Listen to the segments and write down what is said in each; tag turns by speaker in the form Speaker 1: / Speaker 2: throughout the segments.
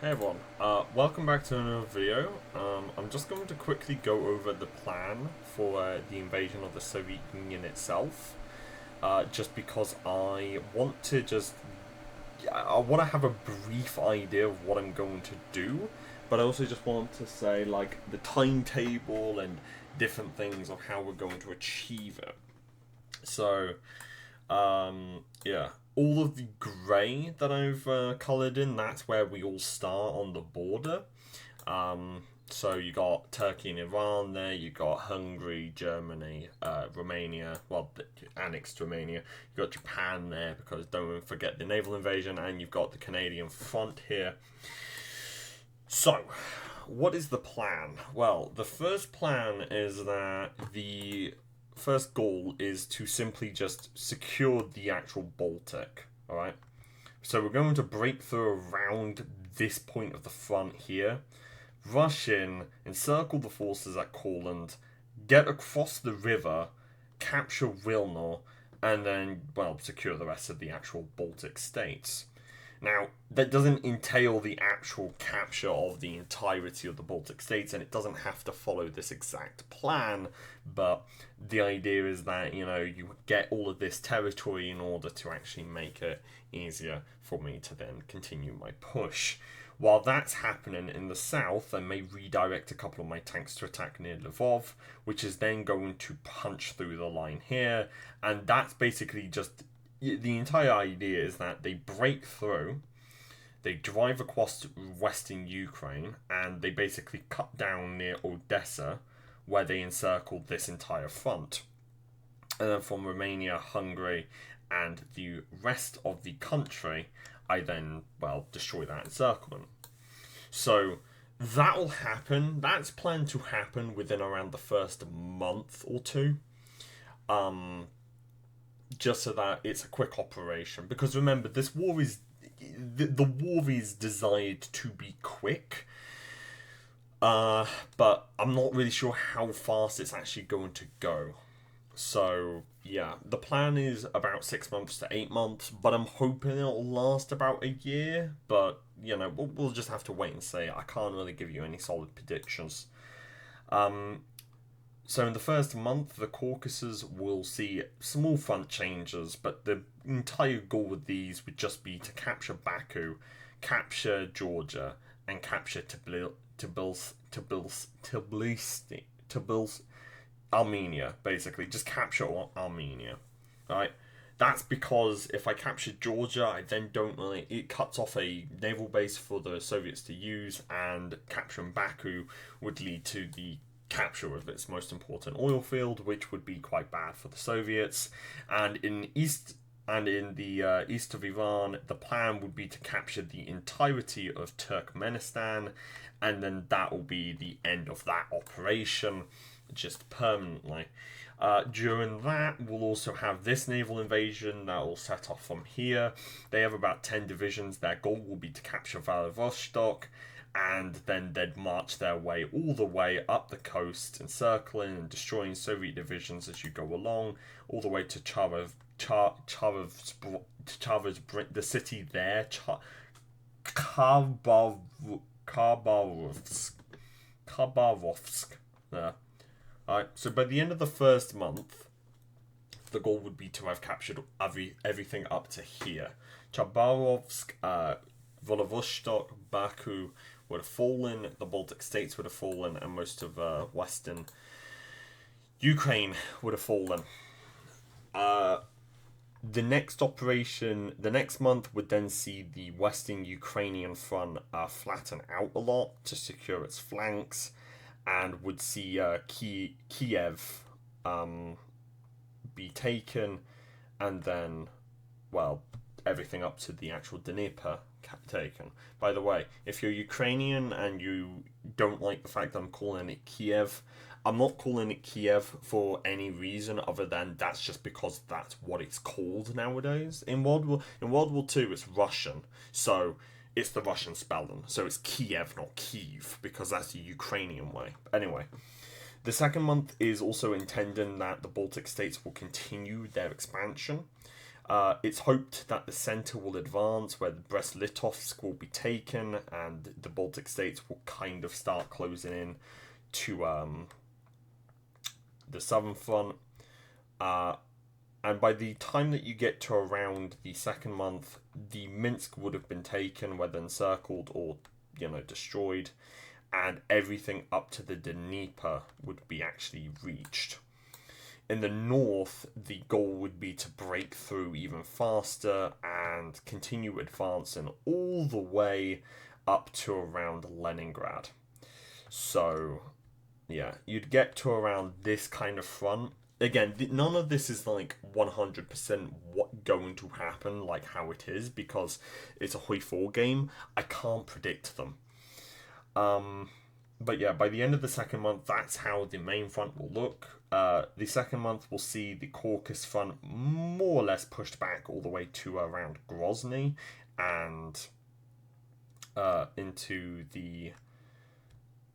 Speaker 1: Hey everyone, welcome back to another video. I'm just going to quickly go over the plan for the invasion of the Soviet Union itself, just because I want to have a brief idea of what I'm going to do, but I also just want to say like the timetable and different things of how we're going to achieve it. So, yeah, all of the grey that I've coloured in, that's where we all start on the border. So you got Turkey and Iran there, you got Hungary, Germany, Romania, well, annexed Romania. You got Japan there because don't forget the naval invasion, and you've got the Canadian front here. So, what is the plan? Well, the first plan is that the first goal is to simply just secure the actual Baltic. Alright? So we're going to break through around this point of the front here, rush in, encircle the forces at Courland, get across the river, capture Wilno, and then, well, secure the rest of the actual Baltic states. Now, that doesn't entail the actual capture of the entirety of the Baltic states, and it doesn't have to follow this exact plan, but the idea is that, you get all of this territory in order to actually make it easier for me to then continue my push. While that's happening in the south, I may redirect a couple of my tanks to attack near Lvov, which is then going to punch through the line here, and that's basically just the entire idea is that they break through, they drive across western Ukraine, and they basically cut down near Odessa, where they encircled this entire front. And then from Romania, Hungary, and the rest of the country, I then, well, destroy that encirclement. So that'll happen. That's planned to happen within around the first month or two. Just so that it's a quick operation. Because remember, this war is the war is designed to be quick, but I'm not really sure how fast it's actually going to go. So yeah, the plan is about 6 months to 8 months, but I'm hoping it'll last about a year. But we'll just have to wait and see. I can't really give you any solid predictions. So in the first month, the Caucasus will see small front changes, but the entire goal with these would just be to capture Baku, capture Georgia, and capture Tbilisi, Armenia, basically. Just capture Armenia, right? That's because if I capture Georgia, I then don't really... It cuts off a naval base for the Soviets to use, and capturing Baku would lead to the capture of its most important oil field, which would be quite bad for the Soviets. And in the east of Iran, the plan would be to capture the entirety of Turkmenistan, and then that will be the end of that operation, just permanently. During that, we'll also have this naval invasion that will set off from here. They have about 10 divisions. Their goal will be to capture Vladivostok, and then they'd march their way all the way up the coast, encircling and destroying Soviet divisions as you go along, all the way to the city there, Khabarovsk. There. Alright, so by the end of the first month, the goal would be to have captured everything up to here. Khabarovsk, Vladivostok, Baku would have fallen, the Baltic states would have fallen, and most of western Ukraine would have fallen. The next month would then see the western Ukrainian front flatten out a lot to secure its flanks, and would see Kiev be taken, and then, well, everything up to the actual Dnieper taken. By the way, if you're Ukrainian and you don't like the fact that I'm calling it Kiev, I'm not calling it Kiev for any reason other than that's just because that's what it's called nowadays. In World War II, it's Russian, so it's the Russian spelling. So it's Kiev, not Kyiv, because that's the Ukrainian way. Anyway, the second month is also intending that the Baltic states will continue their expansion. It's hoped that the centre will advance, where the Brest-Litovsk will be taken, and the Baltic states will kind of start closing in to the southern front. And by the time that you get to around the second month, the Minsk would have been taken, whether encircled or, destroyed, and everything up to the Dnieper would be actually reached. In the north, the goal would be to break through even faster and continue advancing all the way up to around Leningrad. So, yeah, you'd get to around this kind of front. Again, none of this is like 100% what going to happen, like how it is, because it's a Hoi4 game. I can't predict them. But yeah, by the end of the second month, that's how the main front will look. The second month will see the Caucasus front more or less pushed back all the way to around Grozny and into the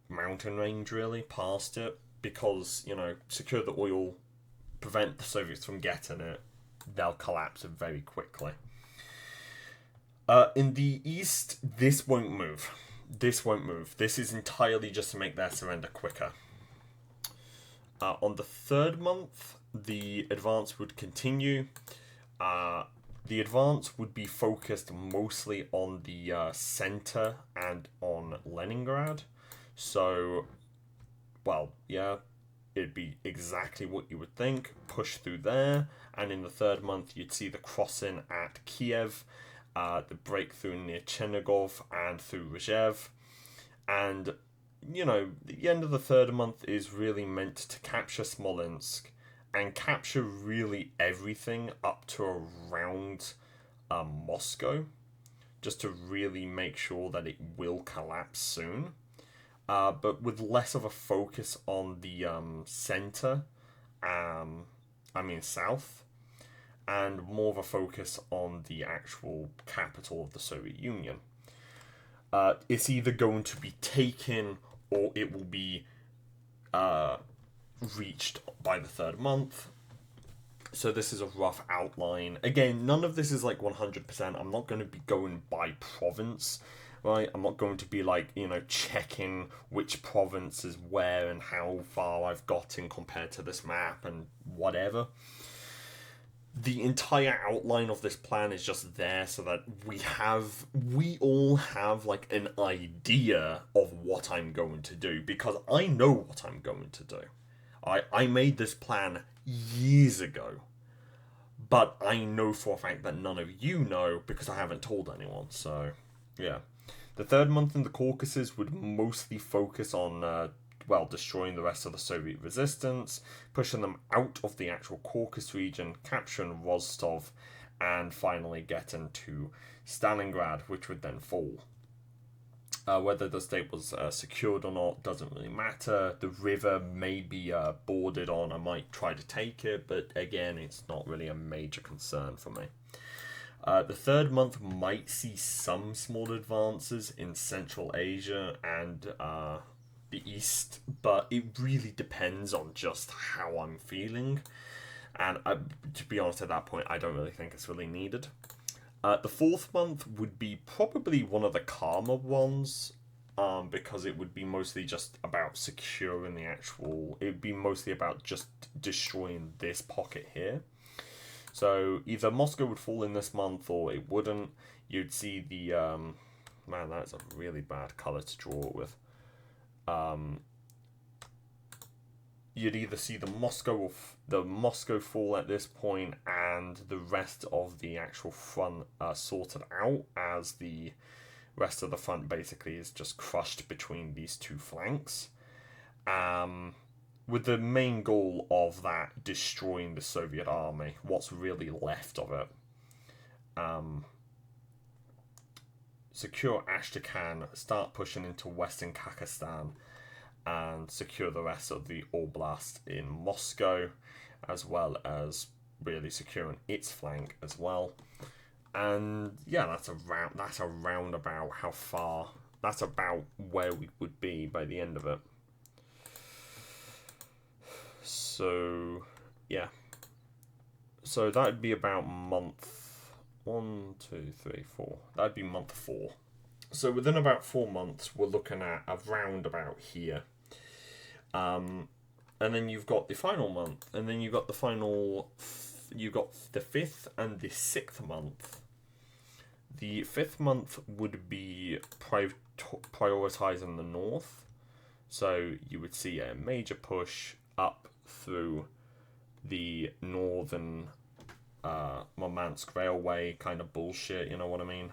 Speaker 1: mountain range, really, past it, because, secure the oil, prevent the Soviets from getting it, they'll collapse it very quickly. In the east, this won't move. This is entirely just to make their surrender quicker. On the third month, the advance would continue. The advance would be focused mostly on the center and on Leningrad. So, well, yeah, it'd be exactly what you would think. Push through there, and in the third month, you'd see the crossing at Kiev, the breakthrough near Chernigov and through Rzhev. And, the end of the third month is really meant to capture Smolensk and capture really everything up to around Moscow, just to really make sure that it will collapse soon. But with less of a focus on the center, south, and more of a focus on the actual capital of the Soviet Union. It's either going to be taken or it will be reached by the third month. So this is a rough outline. Again, none of this is like 100%. I'm not going to be going by province, right? I'm not going to be like, checking which province is where and how far I've gotten compared to this map and whatever. The entire outline of this plan is just there so that we all have like an idea of what I'm going to do, because I know what I'm going to do. I made this plan years ago, but I know for a fact that none of you know because I haven't told anyone. So, yeah. The third month in the Caucasus would mostly focus on, destroying the rest of the Soviet resistance, pushing them out of the actual Caucasus region, capturing Rostov, and finally getting to Stalingrad, which would then fall. Whether the state was secured or not doesn't really matter. The river may be bordered on. I might try to take it, but again, it's not really a major concern for me. The third month might see some small advances in Central Asia and the East, but it really depends on just how I'm feeling. And to be honest, at that point, I don't really think it's really needed. The fourth month would be probably one of the calmer ones, because it would be mostly just about securing the actual... It would be mostly about just destroying this pocket here. So either Moscow would fall in this month or it wouldn't. You'd see the... man, that's a really bad colour to draw it with. You'd either see the Moscow fall at this point and the rest of the actual front sorted out, as the rest of the front basically is just crushed between these two flanks. With the main goal of that destroying the Soviet army, what's really left of it. Secure Astrakhan, start pushing into western Kazakhstan, and secure the rest of the Oblast in Moscow, as well as really securing its flank as well. And yeah, that's around about how far. That's about where we would be by the end of it. So, yeah. So that'd be about month 1, 2, 3, 4. That'd be month 4. So within about 4 months, we're looking at around about here. And then you've got the final month, and then you've got the final. You've got the 5th and the 6th month. The 5th month would be prioritizing the north. So you would see a major push up through the northern Murmansk Railway kind of bullshit, you know what I mean?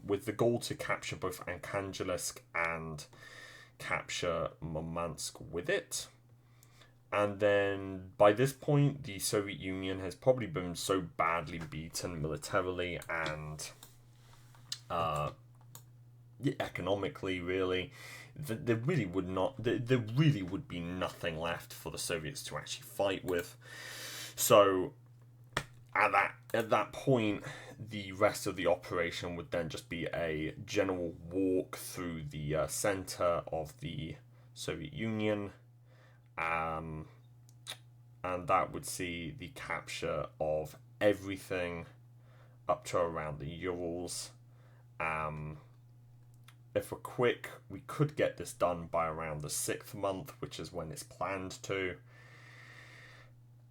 Speaker 1: With the goal to capture both Arkhangelsk and capture Murmansk with it. And then by this point, the Soviet Union has probably been so badly beaten militarily and economically, really, that there really would be nothing left for the Soviets to actually fight with. So at that point, the rest of the operation would then just be a general walk through the center of the Soviet Union. And that would see the capture of everything up to around the Urals. If we're quick, we could get this done by around the 6th month, which is when it's planned to.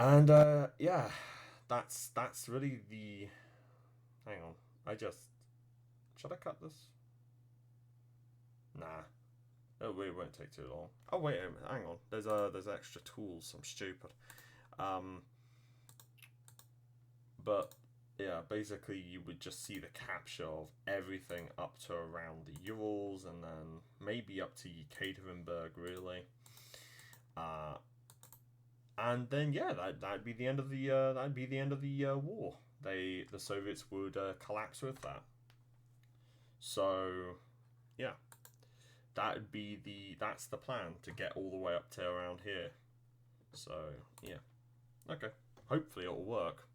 Speaker 1: And yeah, that's really the. Hang on, should I cut this? Nah. It really won't take too long. Oh wait a minute, hang on. There's extra tools. I'm stupid. But yeah, basically you would just see the capture of everything up to around the Urals, and then maybe up to Yekaterinburg, really. And then yeah, that'd be the end of the war. The Soviets would collapse with that. So yeah. That's the plan, to get all the way up to around here. So yeah, okay. Hopefully it'll work.